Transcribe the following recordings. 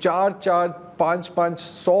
4-4, 5-5, 100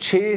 6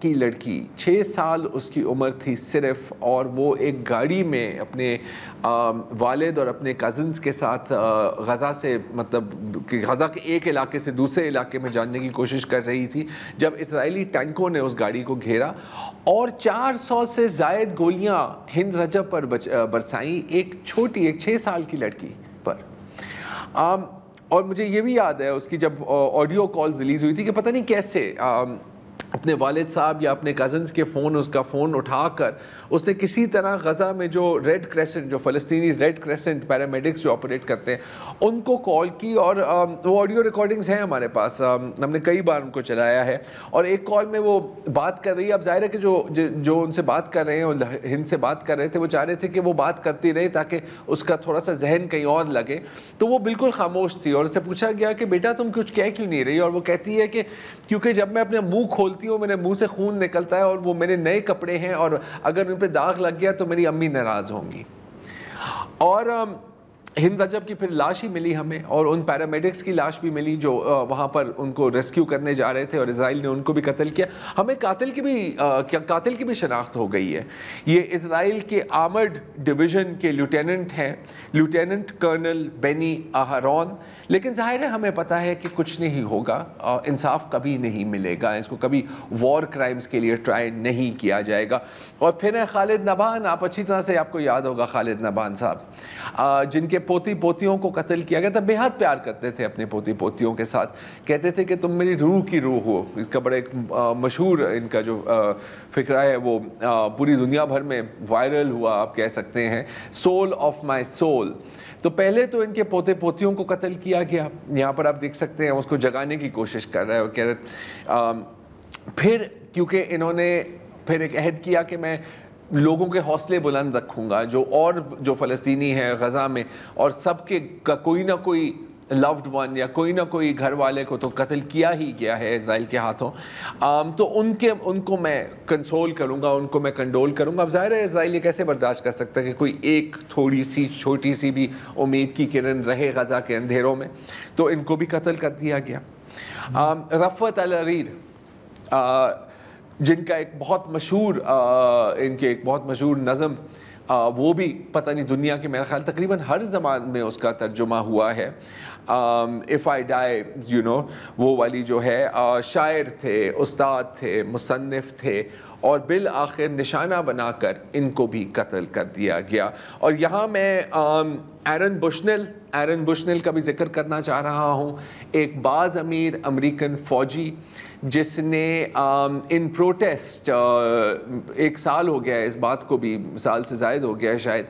کی لڑکی 6 سال اس کی عمر تھی صرف, اور وہ ایک گاڑی میں اپنے والد اور اپنے کزنز کے ساتھ غزہ سے مطلب کہ غزہ کے ایک علاقے سے دوسرے علاقے میں جانے کی کوشش کر رہی تھی جب اسرائیلی ٹینکوں نے اس گاڑی کو گھیرا اور 400 سے زائد گولیاں ہند رجب پر برسائیں ایک چھوٹی ایک 6 سال کی لڑکی پر. اور مجھے یہ بھی یاد ہے اس کی جب آڈیو کال ریلیز ہوئی تھی کہ پتہ نہیں کیسے اپنے والد صاحب یا اپنے کزنز کے اس کا فون اٹھا کر اس نے کسی طرح غزہ میں جو ریڈ کریسنٹ, جو فلسطینی ریڈ کریسنٹ پیرامیڈکس جو آپریٹ کرتے ہیں ان کو کال کی, اور وہ آڈیو ریکارڈنگز ہیں ہمارے پاس, ہم نے کئی بار ان کو چلایا ہے. اور ایک کال میں وہ بات کر رہی ہے, اب ظاہر ہے کہ جو ان سے بات کر رہے ہیں اور ہند سے بات کر رہے تھے وہ چاہ رہے تھے کہ وہ بات کرتی رہے تاکہ اس کا تھوڑا سا ذہن کہیں اور لگے, تو وہ بالکل خاموش تھی. اور اس سے پوچھا گیا کہ بیٹا تم کچھ کہہ کیوں نہیں رہی, اور وہ کہتی ہے کہ کیونکہ جب میں اپنے منہ کھولتی ہوں میرے منہ سے خون نکلتا ہے اور وہ میرے نئے کپڑے ہیں اور اگر ان پہ داغ لگ گیا تو میری امی ناراض ہوں گی. اور ہند رجب کی پھر لاش ہی ملی ہمیں, اور ان پیرامیڈکس کی لاش بھی ملی جو وہاں پر ان کو ریسکیو کرنے جا رہے تھے, اور اسرائیل نے ان کو بھی قتل کیا. ہمیں قاتل کی بھی شناخت ہو گئی ہے. یہ اسرائیل کے آرمرڈ ڈویژن کے لیوٹیننٹ ہیں, لیوٹیننٹ کرنل بینی اہرون. لیکن ظاہر ہے ہمیں پتہ ہے کہ کچھ نہیں ہوگا, انصاف کبھی نہیں ملے گا, اس کو کبھی وار کرائمز کے لیے ٹرائی نہیں کیا جائے گا. اور پھر ہے خالد نبہان, آپ اچھی طرح سے آپ کو یاد ہوگا خالد نبہان صاحب جن کے پوتی پوتیوں کو قتل کیا گیا تھا. بے حد پیار کرتے تھے اپنے پوتی پوتیوں کے ساتھ, کہتے تھے کہ تم میری روح کی روح ہو. اس کا بڑا ایک مشہور ان کا جو فقرہ ہے وہ پوری دنیا بھر میں وائرل ہوا, آپ کہہ سکتے ہیں, سول آف مائی سول. تو پہلے تو ان کے پوتے پوتیوں کو قتل کیا گیا, یہاں پر آپ دیکھ سکتے ہیں اس کو جگانے کی کوشش کر رہا ہے, وہ کہہ رہے پھر کیونکہ انہوں نے پھر ایک عہد کیا کہ میں لوگوں کے حوصلے بلند رکھوں گا, جو فلسطینی ہیں غزہ میں, اور سب کے کوئی نہ کوئی لوڈ ون یا کوئی نہ کوئی گھر والے کو تو قتل کیا ہی گیا ہے اسرائیل کے ہاتھوں, تو ان کو میں کنسول کروں گا, ان کو میں کنڈول کروں گا. اب ظاہر ہے اسرائیل یہ کیسے برداشت کر سکتا ہے کہ کوئی ایک تھوڑی سی چھوٹی سی بھی امید کی کرن رہے غزہ کے اندھیروں میں, تو ان کو بھی قتل کر دیا گیا. رفعت الحریر جن کا ایک بہت مشہور نظم, وہ بھی پتہ نہیں دنیا کے میرا خیال تقریباً ہر زبان میں اس کا ترجمہ ہوا ہے. If I die, you know, وہ والی جو ہے, شاعر تھے, استاد تھے, مصنف تھے, اور بالآخر نشانہ بنا کر ان کو بھی قتل کر دیا گیا. اور یہاں میں ایرن بشنل کا بھی ذکر کرنا چاہ رہا ہوں, ایک باز امیر امریکن فوجی جس نے ان پروٹیسٹ 1 سال ہو گیا ہے, اس بات کو بھی سال سے زائد ہو گیا ہے شاید,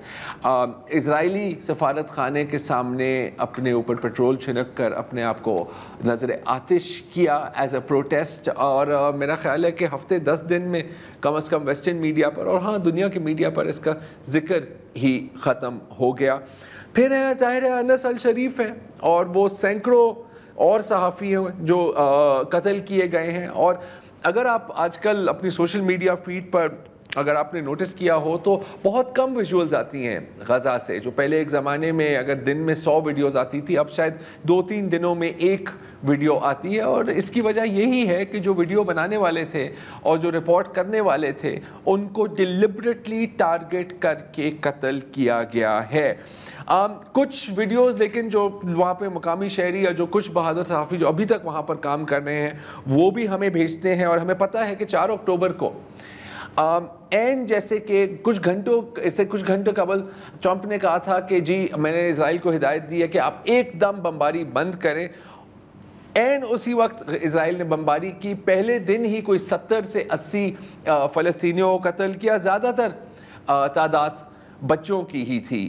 اسرائیلی سفارت خانے کے سامنے اپنے اوپر پیٹرول چھنک کر اپنے آپ کو نظر آتش کیا ایز اے پروٹیسٹ. اور میرا خیال ہے کہ ہفتے 10 دن میں کم از کم ویسٹرن میڈیا پر اور ہاں دنیا کی میڈیا پر اس کا ذکر ہی ختم ہو گیا. پھر ہے ظاہر ہے انس الشریف ہے, اور وہ سینکڑوں اور صحافی ہیں جو قتل کیے گئے ہیں. اور اگر آپ آج کل اپنی سوشل میڈیا فیڈ پر اگر آپ نے نوٹس کیا ہو تو بہت کم ویژولز آتی ہیں غزہ سے, جو پہلے ایک زمانے میں اگر دن میں 100 ویڈیوز آتی تھی, اب شاید 2-3 دنوں میں 1 ویڈیو آتی ہے. اور اس کی وجہ یہی ہے کہ جو ویڈیو بنانے والے تھے اور جو رپورٹ کرنے والے تھے ان کو ڈیلیبریٹلی ٹارگٹ کر کے قتل کیا گیا ہے. کچھ ویڈیوز لیکن جو وہاں پہ مقامی شہری یا جو کچھ بہادر صحافی جو ابھی تک وہاں پر کام کر رہے ہیں وہ بھی ہمیں بھیجتے ہیں. اور ہمیں پتہ ہے کہ 4 اکتوبر کو جیسے کہ کچھ گھنٹوں قبل ٹرمپ نے کہا تھا کہ جی میں نے اسرائیل کو ہدایت دی ہے کہ آپ ایک دم بمباری بند کریں. اسی وقت اسرائیل نے بمباری کی, پہلے دن ہی کوئی 70 سے 80 فلسطینیوں کو قتل کیا, زیادہ تر تعداد بچوں کی ہی تھی.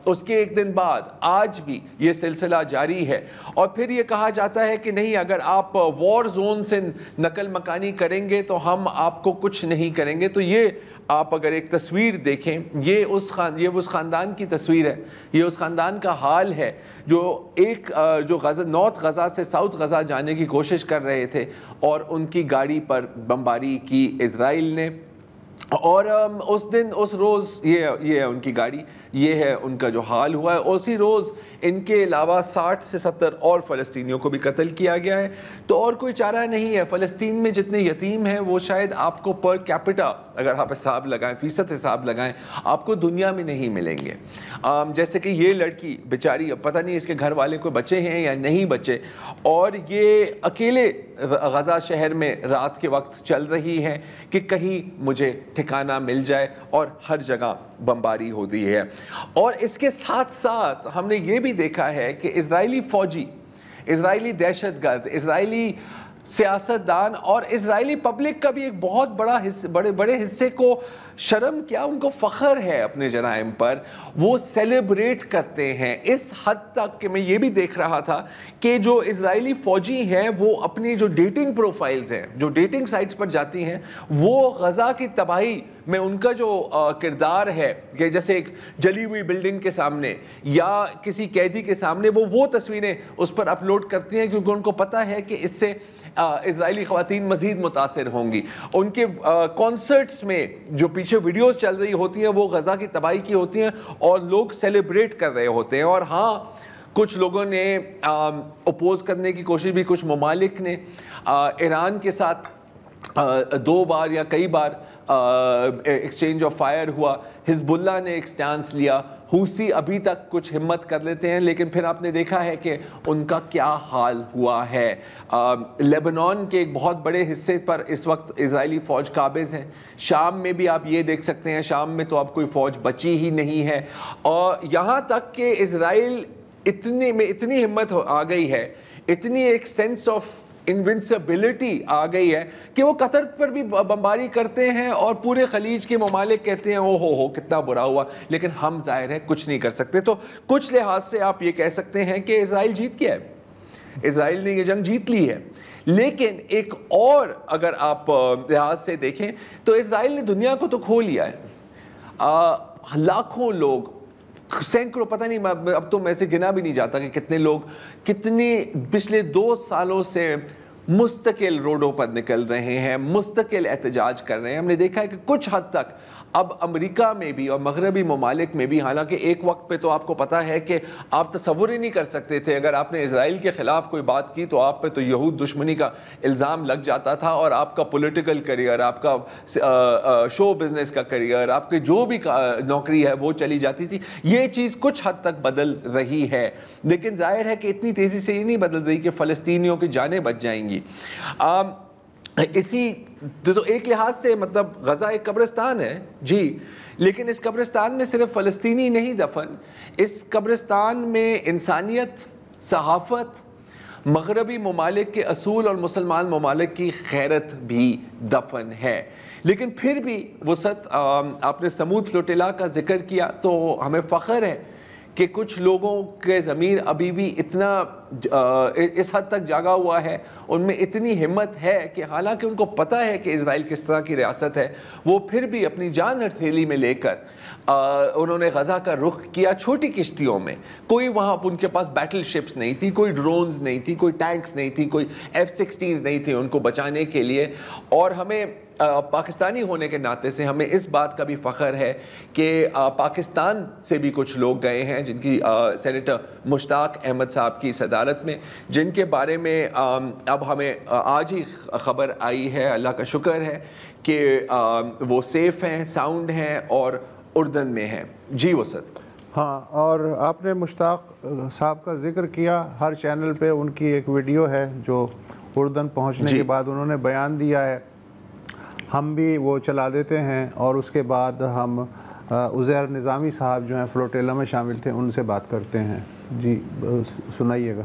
اس کے ایک دن بعد آج بھی یہ سلسلہ جاری ہے. اور پھر یہ کہا جاتا ہے کہ نہیں, اگر آپ وار زون سے نقل مکانی کریں گے تو ہم آپ کو کچھ نہیں کریں گے. تو یہ آپ اگر ایک تصویر دیکھیں, یہ اس خاندان کی تصویر ہے, یہ اس خاندان کا حال ہے جو نارتھ غزہ سے ساؤتھ غزہ جانے کی کوشش کر رہے تھے اور ان کی گاڑی پر بمباری کی اسرائیل نے. اور اس دن اس روز یہ ہے ان کی گاڑی، یہ ہے ان کا جو حال ہوا ہے. اسی روز ان کے علاوہ 60 سے 70 اور فلسطینیوں کو بھی قتل کیا گیا ہے. تو اور کوئی چارہ نہیں ہے. فلسطین میں جتنے یتیم ہیں وہ شاید آپ کو پر کیپٹا اگر آپ حساب لگائیں، فیصد حساب لگائیں، آپ کو دنیا میں نہیں ملیں گے. جیسے کہ یہ لڑکی بیچاری، پتہ نہیں اس کے گھر والے کوئی بچے ہیں یا نہیں بچے، اور یہ اکیلے غزہ شہر میں رات کے وقت چل رہی ہے کہ کہیں مجھے ٹھکانہ مل جائے، اور ہر جگہ بمباری ہوتی ہے. اور اس کے ساتھ ساتھ ہم نے یہ بھی دیکھا ہے کہ اسرائیلی فوجی، اسرائیلی دہشت گرد، اسرائیلی سیاستدان اور اسرائیلی پبلک کا بھی ایک بہت بڑا بڑے حصے کو شرم کیا، ان کو فخر ہے اپنے جرائم پر، وہ سیلیبریٹ کرتے ہیں. اس حد تک کہ میں یہ بھی دیکھ رہا تھا کہ جو اسرائیلی فوجی ہیں وہ اپنی جو ڈیٹنگ پروفائلز ہیں، جو ڈیٹنگ سائٹس پر جاتی ہیں، وہ غزہ کی تباہی میں ان کا جو کردار ہے کہ جیسے ایک جلی ہوئی بلڈنگ کے سامنے یا کسی قیدی کے سامنے وہ تصویریں اس پر اپلوڈ کرتی ہیں، کیونکہ ان کو پتہ ہے کہ اس سے اسرائیلی خواتین مزید متاثر ہوں گی. ان کے کانسرٹس میں جو پیچھے ویڈیوز چل رہی ہوتی ہیں وہ غزہ کی تباہی کی ہوتی ہیں اور لوگ سیلیبریٹ کر رہے ہوتے ہیں. اور ہاں، کچھ لوگوں نے اپوز کرنے کی کوشش بھی، کچھ ممالک نے ایران کے ساتھ 2 بار یا کئی بار ایکسچینج آف فائر ہوا. حزب اللہ نے ایک سٹانس لیا، حوثی ابھی تک کچھ ہمت کر لیتے ہیں، لیکن پھر آپ نے دیکھا ہے کہ ان کا کیا حال ہوا ہے. لیبنان کے ایک بہت بڑے حصے پر اس وقت اسرائیلی فوج قابض ہیں. شام میں بھی آپ یہ دیکھ سکتے ہیں، شام میں تو اب کوئی فوج بچی ہی نہیں ہے. اور یہاں تک کہ اسرائیل اتنی ہمت آ گئی ہے، اتنی ایک سینس آف انونسبلٹی آ گئی ہے کہ وہ قطر پر بھی بمباری کرتے ہیں اور پورے خلیج کے ممالک کہتے ہیں او ہو کتنا برا ہوا، لیکن ہم ظاہر ہے کچھ نہیں کر سکتے. تو کچھ لحاظ سے آپ یہ کہہ سکتے ہیں کہ اسرائیل جیت گیا ہے، اسرائیل نے یہ جنگ جیت لی ہے. لیکن ایک اور اگر آپ لحاظ سے دیکھیں تو اسرائیل نے دنیا کو تو کھو لیا ہے. لاکھوں لوگ، سینکڑوں، پتہ نہیں اب تو میں سے گنا بھی نہیں جاتا کہ کتنے لوگ پچھلے 2 سالوں سے مستقل روڈوں پر نکل رہے ہیں، مستقل احتجاج کر رہے ہیں. ہم نے دیکھا ہے کہ کچھ حد تک اب امریکہ میں بھی اور مغربی ممالک میں بھی، حالانکہ ایک وقت پہ تو آپ کو پتہ ہے کہ آپ تصور ہی نہیں کر سکتے تھے، اگر آپ نے اسرائیل کے خلاف کوئی بات کی تو آپ پہ تو یہود دشمنی کا الزام لگ جاتا تھا، اور آپ کا پولیٹیکل کریئر، آپ کا شو بزنس کا کریئر، آپ کی جو بھی نوکری ہے وہ چلی جاتی تھی. یہ چیز کچھ حد تک بدل رہی ہے، لیکن ظاہر ہے کہ اتنی تیزی سے یہ نہیں بدل رہی کہ فلسطینیوں کی جانیں بچ جائیں گی. اسی تو ایک لحاظ سے مطلب غزہ ایک قبرستان ہے جی، لیکن اس قبرستان میں صرف فلسطینی نہیں دفن، اس قبرستان میں انسانیت، صحافت، مغربی ممالک کے اصول اور مسلمان ممالک کی غیرت بھی دفن ہے. لیکن پھر بھی وسعت، آپ نے سمود فلوٹیلا کا ذکر کیا تو ہمیں فخر ہے کہ کچھ لوگوں کے ضمیر ابھی بھی اتنا اس حد تک جاگا ہوا ہے، ان میں اتنی ہمت ہے کہ حالانکہ ان کو پتہ ہے کہ اسرائیل کس طرح کی ریاست ہے، وہ پھر بھی اپنی جان ہتھیلی میں لے کر انہوں نے غزہ کا رخ کیا چھوٹی کشتیوں میں. کوئی وہاں ان کے پاس بیٹل شپس نہیں تھی، کوئی ڈرونز نہیں تھی، کوئی ٹینکس نہیں تھی، کوئی F-16 نہیں تھے ان کو بچانے کے لیے. اور ہمیں پاکستانی ہونے کے ناطے سے ہمیں اس بات کا بھی فخر ہے کہ پاکستان سے بھی کچھ لوگ گئے ہیں، جن کی سینیٹر مشتاق احمد صاحب کی صدارت میں، جن کے بارے میں اب ہمیں آج ہی خبر آئی ہے، اللہ کا شکر ہے کہ وہ سیف ہیں، ساؤنڈ ہیں اور اردن میں ہیں. جی وسعت. ہاں، اور آپ نے مشتاق صاحب کا ذکر کیا، ہر چینل پہ ان کی ایک ویڈیو ہے جو اردن پہنچنے کے بعد انہوں نے بیان دیا ہے، ہم بھی وہ چلا دیتے ہیں، اور اس کے بعد ہم عزیر نظامی صاحب جو ہیں فلوٹیلا میں شامل تھے ان سے بات کرتے ہیں. جی سنائیے گا.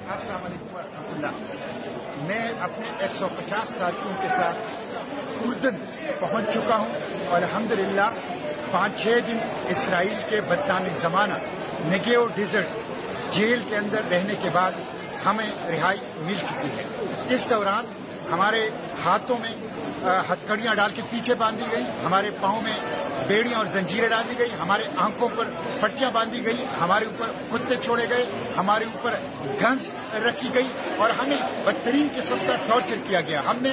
السلام علیکم ورحمۃ اللہ. میں اپنے 150 ساتھیوں کے ساتھ اردن پہنچ چکا ہوں، اور الحمدللہ 5-6 دن اسرائیل کے بدنام زمانہ نگیو ڈیزرٹ جیل کے اندر رہنے کے بعد ہمیں رہائی مل چکی ہے. اس دوران ہمارے ہاتھوں میں ہتھکڑیاں ڈال کے پیچھے باندھی گئی، ہمارے پاؤں میں بیڑیاں اور زنجیریں ڈالی گئی، ہمارے آنکھوں پر پٹیاں باندھی گئی، ہمارے اوپر کتے چھوڑے گئے، ہمارے اوپر گنز رکھی گئی، اور ہمیں بدترین قسم کا ٹارچر کیا گیا. ہم نے